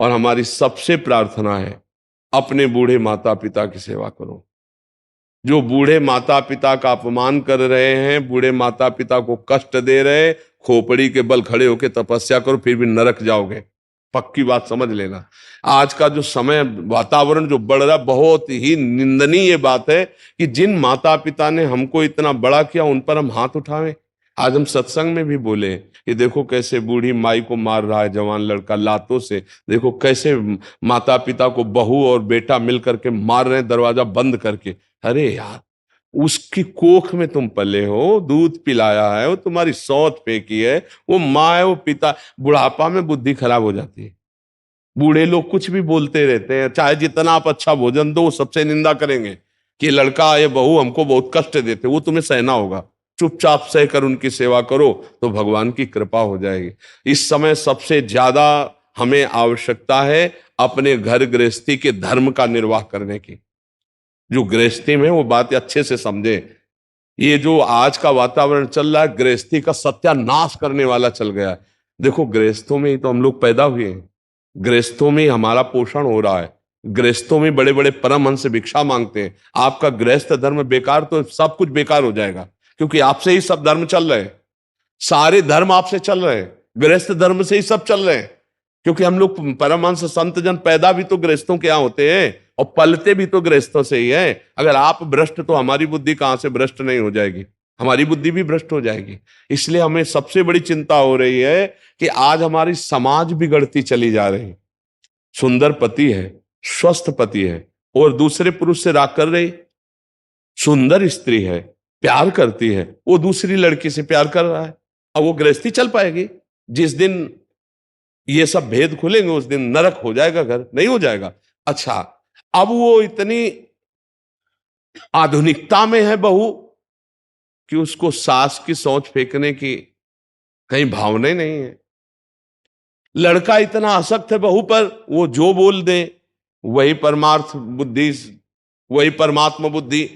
और हमारी सबसे प्रार्थना है, अपने बूढ़े माता पिता की सेवा करो। जो बूढ़े माता पिता का अपमान कर रहे हैं, बूढ़े माता पिता को कष्ट दे रहे, खोपड़ी के बल खड़े होकर तपस्या करो, फिर भी नरक जाओगे। पक्की बात समझ लेना। आज का जो समय वातावरण जो बढ़ रहा, बहुत ही निंदनीय बात है कि जिन माता पिता ने हमको इतना बड़ा किया उन पर हम हाथ उठावें। आज हम सत्संग में भी बोले कि देखो कैसे बूढ़ी माई को मार रहा है जवान लड़का लातों से, देखो कैसे माता पिता को बहू और बेटा मिल करके मार रहे हैं दरवाजा बंद करके। अरे यार, उसकी कोख में तुम पले हो, दूध पिलाया है, वो तुम्हारी सौत फेंकी है, वो माँ है, वो पिता। बुढ़ापा में बुद्धि खराब हो जाती है। बूढ़े लोग कुछ भी बोलते रहते हैं, चाहे जितना आप अच्छा भोजन दो, वो सबसे निंदा करेंगे कि लड़का ये बहू हमको बहुत कष्ट देते। वो तुम्हें सहना होगा, चुपचाप सहकर उनकी सेवा करो तो भगवान की कृपा हो जाएगी। इस समय सबसे ज्यादा हमें आवश्यकता है अपने घर गृहस्थी के धर्म का निर्वाह करने की। जो गृहस्थी में वो बात अच्छे से समझे। ये जो आज का वातावरण चल रहा है, गृहस्थी का सत्यानाश करने वाला चल गया है। देखो, गृहस्थों में ही तो हम लोग पैदा हुए हैं, गृहस्थों में ही हमारा पोषण हो रहा है, गृहस्थों में बड़े बड़े परमहंस भिक्षा मांगते हैं। आपका गृहस्थ धर्म बेकार तो सब कुछ बेकार हो जाएगा, क्योंकि आपसे ही सब धर्म चल रहे हैं। सारे धर्म आपसे चल रहे हैं, गृहस्थ धर्म से ही सब चल रहे हैं। क्योंकि हम लोग परमहंस संत जन पैदा भी तो गृहस्थों के यहाँ होते हैं और पलते भी तो गृहस्थों से ही है। अगर आप भ्रष्ट, तो हमारी बुद्धि कहां से भ्रष्ट नहीं हो जाएगी? हमारी बुद्धि भी भ्रष्ट हो जाएगी। इसलिए हमें सबसे बड़ी चिंता हो रही है कि आज हमारी समाज बिगड़ती चली जा रही। सुंदर पति है, स्वस्थ पति है, और दूसरे पुरुष से राग कर रही। सुंदर स्त्री है, प्यार करती है, वो दूसरी लड़की से प्यार कर रहा है। अब वो गृहस्थी चल पाएगी? जिस दिन ये सब भेद खुलेंगे उस दिन नरक हो जाएगा घर, नहीं हो जाएगा? अच्छा, अब वो इतनी आधुनिकता में है बहू कि उसको सास की सोच फेंकने की कहीं भावना ही नहीं है। लड़का इतना आसक्त है बहू पर, वो जो बोल दे वही परमार्थ बुद्धि, वही परमात्मा बुद्धि।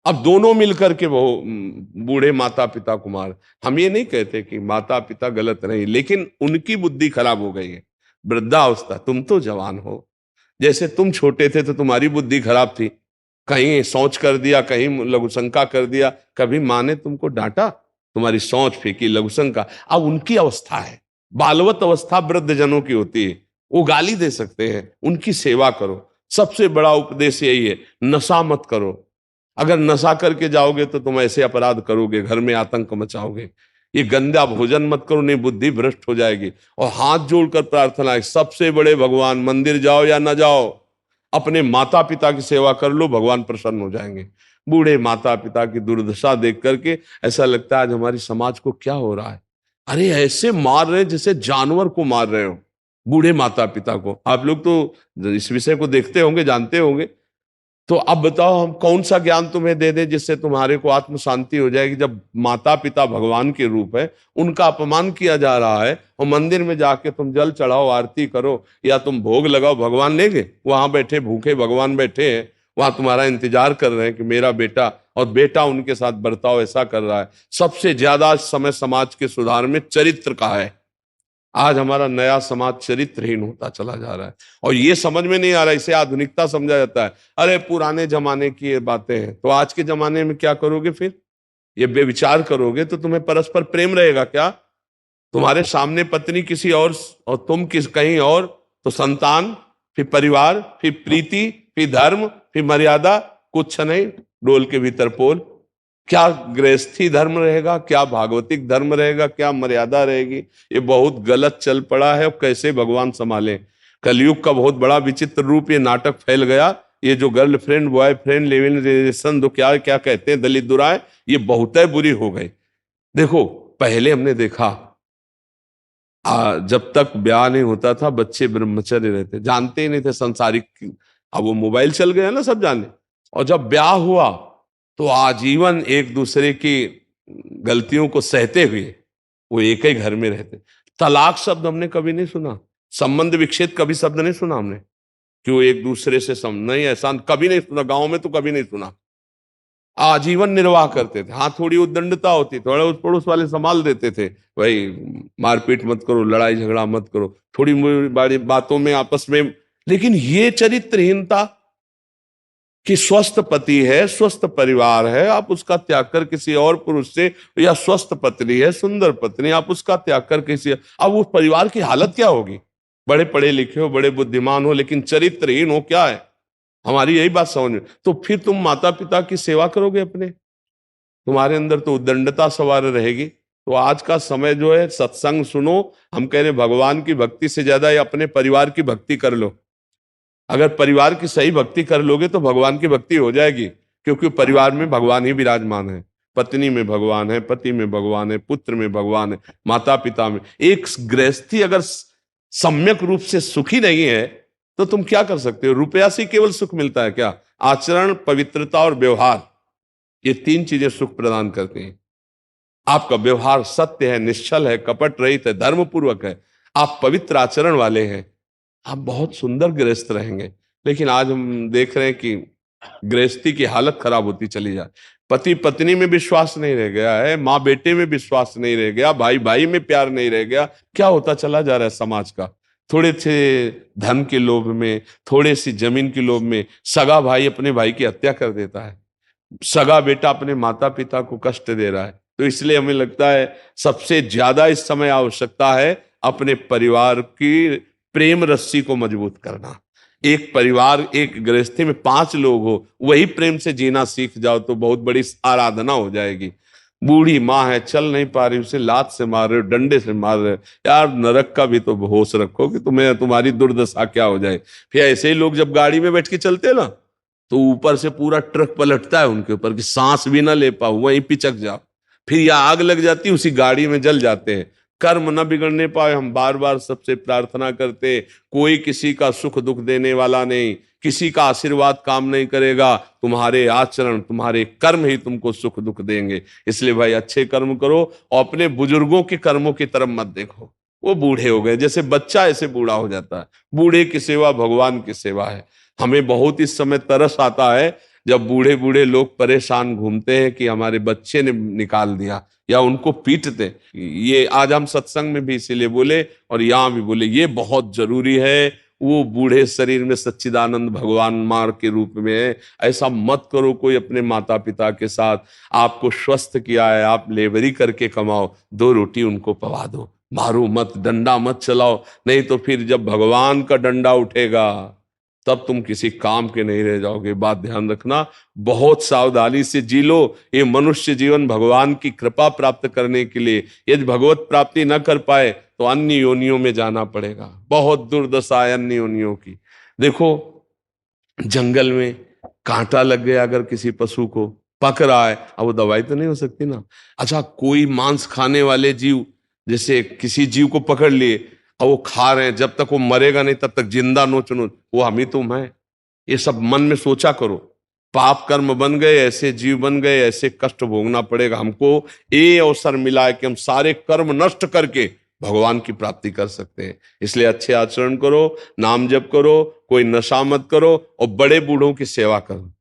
अब दोनों मिलकर के वो बूढ़े माता पिता को मार। हम ये नहीं कहते कि माता पिता गलत नहीं, लेकिन उनकी बुद्धि खराब हो गई है। वृद्धावस्था, तुम तो जवान हो, जैसे तुम छोटे थे तो तुम्हारी बुद्धि खराब थी, कहीं सोच कर दिया, कहीं लघुशंका कर दिया, कभी माँ ने तुमको डांटा, तुम्हारी सोच फेंकी लघुशंका। अब उनकी अवस्था है, बालवत अवस्था वृद्ध जनों की होती है, वो गाली दे सकते हैं, उनकी सेवा करो। सबसे बड़ा उपदेश यही है, नशा मत करो। अगर नशा करके जाओगे तो तुम ऐसे अपराध करोगे, घर में आतंक मचाओगे। ये गंदा भोजन मत करो, नहीं बुद्धि भ्रष्ट हो जाएगी। और हाथ जोड़कर प्रार्थना है, सबसे बड़े भगवान, मंदिर जाओ या ना जाओ, अपने माता पिता की सेवा कर लो, भगवान प्रसन्न हो जाएंगे। बूढ़े माता पिता की दुर्दशा देख करके ऐसा लगता है आज हमारी समाज को क्या हो रहा है। अरे ऐसे मार रहे जैसे जानवर को मार रहे हो, बूढ़े माता पिता को। आप लोग तो इस विषय को देखते होंगे, जानते होंगे। तो अब बताओ, हम कौन सा ज्ञान तुम्हें दे दे जिससे तुम्हारे को आत्म शांति हो जाएगी? जब माता पिता भगवान के रूप है, उनका अपमान किया जा रहा है, और मंदिर में जाके तुम जल चढ़ाओ, आरती करो या तुम भोग लगाओ, भगवान लेंगे? वहां बैठे भूखे भगवान बैठे हैं, वहां तुम्हारा इंतजार कर रहे हैं कि मेरा बेटा, और बेटा उनके साथ बर्ताव ऐसा कर रहा है। सबसे ज्यादा समय समाज के सुधार में चरित्र का है। आज हमारा नया समाज चरित्रहीन होता चला जा रहा है, और ये समझ में नहीं आ रहा, इसे आधुनिकता समझा जाता है। अरे पुराने जमाने की ये बातें हैं, तो आज के जमाने में क्या करोगे फिर? ये बेविचार करोगे तो तुम्हें परस्पर प्रेम रहेगा क्या? तुम्हारे सामने पत्नी किसी और तुम किस कहीं और, तो संतान, फिर परिवार, फिर प्रीति, फिर धर्म, फिर मर्यादा, कुछ नहीं, डोल के भीतर पोल। क्या गृहस्थी धर्म रहेगा, क्या भागवतिक धर्म रहेगा, क्या मर्यादा रहेगी? ये बहुत गलत चल पड़ा है, और कैसे भगवान संभालें? कलयुग का बहुत बड़ा विचित्र रूप ये नाटक फैल गया। ये जो गर्लफ्रेंड बॉयफ्रेंड लिविंग रिलेशन, जो क्या क्या कहते हैं दलित दुराए, ये बहुत बुरी हो गई। देखो, पहले हमने देखा जब तक ब्याह नहीं होता था बच्चे ब्रह्मचर्य रहते, जानते ही नहीं थे संसारिक। अब वो मोबाइल चल गया ना, सब जाने। और जब ब्याह हुआ तो आजीवन एक दूसरे की गलतियों को सहते हुए वो एक ही घर में रहते। तलाक शब्द हमने कभी नहीं सुना, संबंध विच्छेद कभी शब्द नहीं सुना हमने, कि वो एक दूसरे से नहीं, ऐसा कभी नहीं सुना, गांव में तो कभी नहीं सुना। आजीवन निर्वाह करते थे। हाँ, थोड़ी उद्दंडता होती, थोड़ा उस पड़ोस वाले संभाल देते थे, भाई मारपीट मत करो, लड़ाई झगड़ा मत करो, थोड़ी बड़ी बातों में आपस में। लेकिन ये चरित्रहीनता कि स्वस्थ पति है, स्वस्थ परिवार है, आप उसका त्याग कर किसी और पुरुष से, या स्वस्थ पत्नी है, सुंदर पत्नी, आप उसका त्याग कर किसी, अब उस परिवार की हालत क्या होगी? बड़े पढ़े लिखे हो, बड़े बुद्धिमान हो, लेकिन चरित्रहीन हो, क्या है? हमारी यही बात समझ में, तो फिर तुम माता पिता की सेवा करोगे अपने? तुम्हारे अंदर तो उद्दंडता सवार रहेगी। तो आज का समय जो है, सत्संग सुनो। हम कह रहे भगवान की भक्ति से ज्यादा ये अपने परिवार की भक्ति कर लो। अगर परिवार की सही भक्ति कर लोगे तो भगवान की भक्ति हो जाएगी, क्योंकि परिवार में भगवान ही विराजमान है। पत्नी में भगवान है, पति में भगवान है, पुत्र में भगवान है, माता पिता में। एक गृहस्थी अगर सम्यक रूप से सुखी नहीं है तो तुम क्या कर सकते हो? रुपया से केवल सुख मिलता है क्या? आचरण, पवित्रता और व्यवहार, ये तीन चीजें सुख प्रदान करती हैं। आपका व्यवहार सत्य है, निश्चल है, कपट रहित है, धर्म पूर्वक है, आप पवित्र आचरण वाले हैं, आप बहुत सुंदर गृहस्थ रहेंगे। लेकिन आज हम देख रहे हैं कि गृहस्थी की हालत खराब होती चली जाए। पति पत्नी में विश्वास नहीं रह गया है, माँ बेटे में विश्वास नहीं रह गया, भाई भाई में प्यार नहीं रह गया। क्या होता चला जा रहा है समाज का? थोड़े से धन के लोभ में, थोड़े सी जमीन के लोभ में सगा भाई अपने भाई की हत्या कर देता है, सगा बेटा अपने माता पिता को कष्ट दे रहा है। तो इसलिए हमें लगता है सबसे ज्यादा इस समय आवश्यकता है अपने परिवार की प्रेम रस्सी को मजबूत करना। एक परिवार, एक गृहस्थी में 5 लोग हो, वही प्रेम से जीना सीख जाओ तो बहुत बड़ी आराधना हो जाएगी। बूढ़ी माँ है, चल नहीं पा रही, उसे लात से मार रहे हो, डंडे से मार रहे हो, यार नरक का भी तो होश रखो कि तुम्हें, तुम्हारी दुर्दशा क्या हो जाए। फिर ऐसे ही लोग जब गाड़ी में बैठ के चलते ना, तो ऊपर से पूरा ट्रक पलटता है उनके ऊपर कि सांस भी ना ले पाओ, वहीं पिचक जाओ। फिर या आग लग जाती है, उसी गाड़ी में जल जाते हैं। कर्म न बिगड़ने पाए, हम बार बार सबसे प्रार्थना करते, कोई किसी का सुख दुख देने वाला नहीं, किसी का आशीर्वाद काम नहीं करेगा, तुम्हारे आचरण, तुम्हारे कर्म ही तुमको सुख दुख देंगे। इसलिए भाई अच्छे कर्म करो और अपने बुजुर्गों के कर्मों की तरफ मत देखो। वो बूढ़े हो गए, जैसे बच्चा ऐसे बूढ़ा हो जाता है। बूढ़े की सेवा भगवान की सेवा है। हमें बहुत इस समय तरस आता है जब बूढ़े बूढ़े लोग परेशान घूमते हैं कि हमारे बच्चे ने निकाल दिया, या उनको पीटते। ये आज हम सत्संग में भी इसीलिए बोले और यहाँ भी बोले, ये बहुत जरूरी है। वो बूढ़े शरीर में सच्चिदानंद भगवान मां के रूप में है। ऐसा मत करो कोई अपने माता पिता के साथ। आपको स्वस्थ किया है, आप लेबरी करके कमाओ, 2 रोटी उनको पवा दो, मारो मत, डंडा मत चलाओ। नहीं तो फिर जब भगवान का डंडा उठेगा तब तुम किसी काम के नहीं रह जाओगे। बात ध्यान रखना, बहुत सावधानी से जी लो। ये मनुष्य जीवन भगवान की कृपा प्राप्त करने के लिए, यदि भगवत प्राप्ति न कर पाए तो अन्य योनियों में जाना पड़ेगा। बहुत दुर्दशा है अन्य योनियों की। देखो, जंगल में कांटा लग गया अगर किसी पशु को, पक रहा है, अब वो दवाई तो नहीं हो सकती ना। अच्छा, कोई मांस खाने वाले जीव, जैसे किसी जीव को पकड़ लिए और वो खा रहे हैं, जब तक वो मरेगा नहीं तब तक जिंदा नोच नोच, वो हम ही तुम है। ये सब मन में सोचा करो। पाप कर्म बन गए, ऐसे जीव बन गए, ऐसे कष्ट भोगना पड़ेगा हमको। ये अवसर मिला है कि हम सारे कर्म नष्ट करके भगवान की प्राप्ति कर सकते हैं। इसलिए अच्छे आचरण करो, नाम जप करो, कोई नशा मत करो और बड़े बूढ़ों की सेवा करो।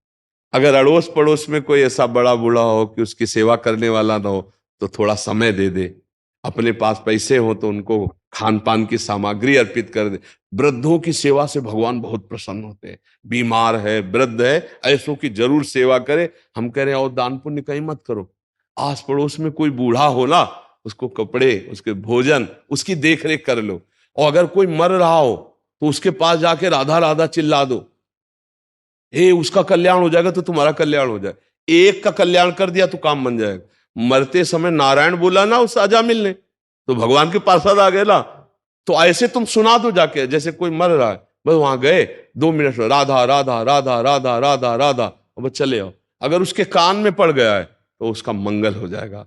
अगर अड़ोस पड़ोस में कोई ऐसा बड़ा बूढ़ा हो कि उसकी सेवा करने वाला ना हो तो थोड़ा समय दे दे। अपने पास पैसे हो तो उनको खान पान की सामग्री अर्पित कर दे। वृद्धों की सेवा से भगवान बहुत प्रसन्न होते हैं। बीमार है, वृद्ध है, ऐसों की जरूर सेवा करे। हम कह रहे हैं और दान पुण्य कहीं मत करो। आस पड़ोस में कोई बूढ़ा हो ना, उसको कपड़े, उसके भोजन, उसकी देख रेख कर लो। और अगर कोई मर रहा हो तो उसके पास जाके राधा राधा चिल्ला दो, हे उसका कल्याण हो जाएगा तो तुम्हारा कल्याण हो जाए। एक का कल्याण कर दिया तो काम बन जाएगा। मरते समय नारायण बोला ना उस अजामिल ने, तो भगवान के पार्षद आ गए ना। तो ऐसे तुम सुना दो जाके, जैसे कोई मर रहा है, बस वहां गए 2 मिनट में राधा राधा राधा राधा राधा राधा, और बस चले आओ। अगर उसके कान में पड़ गया है तो उसका मंगल हो जाएगा।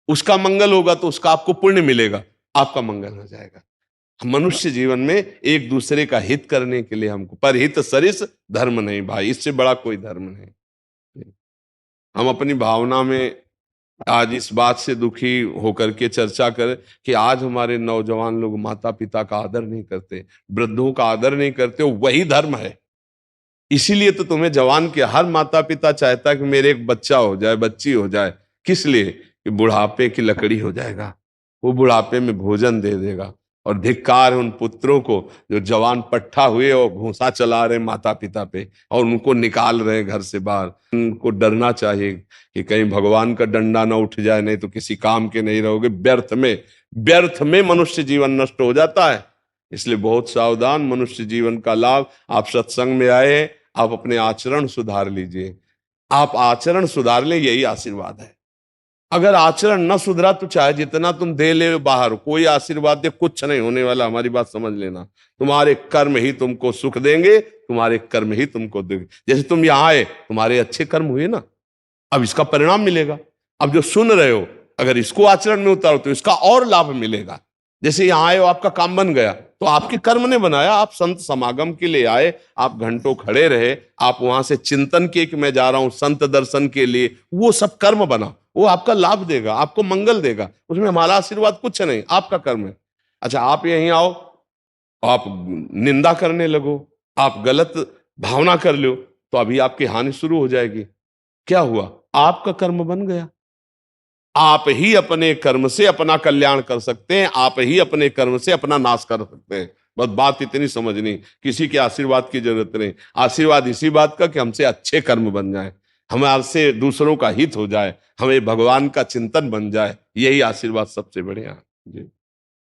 उसका मंगल होगा तो उसका आपको पुण्य मिलेगा, आपका मंगल हो जाएगा। मनुष्य जीवन में एक दूसरे का हित करने के लिए हमको, पर हित सरिस धर्म नहीं भाई, इससे बड़ा कोई धर्म नहीं। हम अपनी भावना में आज इस बात से दुखी होकर के चर्चा करें कि आज हमारे नौजवान लोग माता पिता का आदर नहीं करते, वृद्धों का आदर नहीं करते। वही धर्म है। इसीलिए तो तुम्हें जवान किया। हर माता पिता चाहता है कि मेरे एक बच्चा हो जाए, बच्ची हो जाए। किस लिए? कि बुढ़ापे की लकड़ी हो जाएगा, वो बुढ़ापे में भोजन दे देगा। और धिक्कार है उन पुत्रों को जो जवान पट्टा हुए और घूंसा चला रहे माता पिता पे और उनको निकाल रहे हैं घर से बाहर। उनको डरना चाहिए कि कहीं भगवान का डंडा ना उठ जाए, नहीं तो किसी काम के नहीं रहोगे। व्यर्थ में मनुष्य जीवन नष्ट हो जाता है। इसलिए बहुत सावधान। मनुष्य जीवन का लाभ, आप सत्संग में आए, आप अपने आचरण सुधार लीजिए। आप आचरण सुधार ले, यही आशीर्वाद है। अगर आचरण न सुधरा तो चाहे जितना तुम दे ले बाहर, कोई आशीर्वाद दे कुछ नहीं होने वाला। हमारी बात समझ लेना। तुम्हारे कर्म ही तुमको सुख देंगे, तुम्हारे कर्म ही तुमको देंगे। जैसे तुम यहाँ आए, तुम्हारे अच्छे कर्म हुए ना, अब इसका परिणाम मिलेगा। अब जो सुन रहे हो, अगर इसको आचरण में उतारो तो इसका और लाभ मिलेगा। जैसे यहाँ आए हो, आपका काम बन गया, तो आपके कर्म ने बनाया। आप संत समागम के लिए आए, आप घंटों खड़े रहे, आप वहां से चिंतन किए कि मैं जा रहा हूं संत दर्शन के लिए, वो सब कर्म बना। वो आपका लाभ देगा, आपको मंगल देगा। उसमें हमारा आशीर्वाद कुछ नहीं, आपका कर्म है। अच्छा, आप यहीं आओ, आप निंदा करने लगो, आप गलत भावना कर लो, तो अभी आपकी हानि शुरू हो जाएगी। क्या हुआ? आपका कर्म बन गया। आप ही अपने कर्म से अपना कल्याण कर सकते हैं, आप ही अपने कर्म से अपना नाश कर सकते हैं। बस बात इतनी समझनी, किसी के आशीर्वाद की जरूरत नहीं। आशीर्वाद इसी बात का कि हमसे अच्छे कर्म बन जाए, हमारे दूसरों का हित हो जाए, हमें भगवान का चिंतन बन जाए। यही आशीर्वाद सबसे बढ़िया। जी।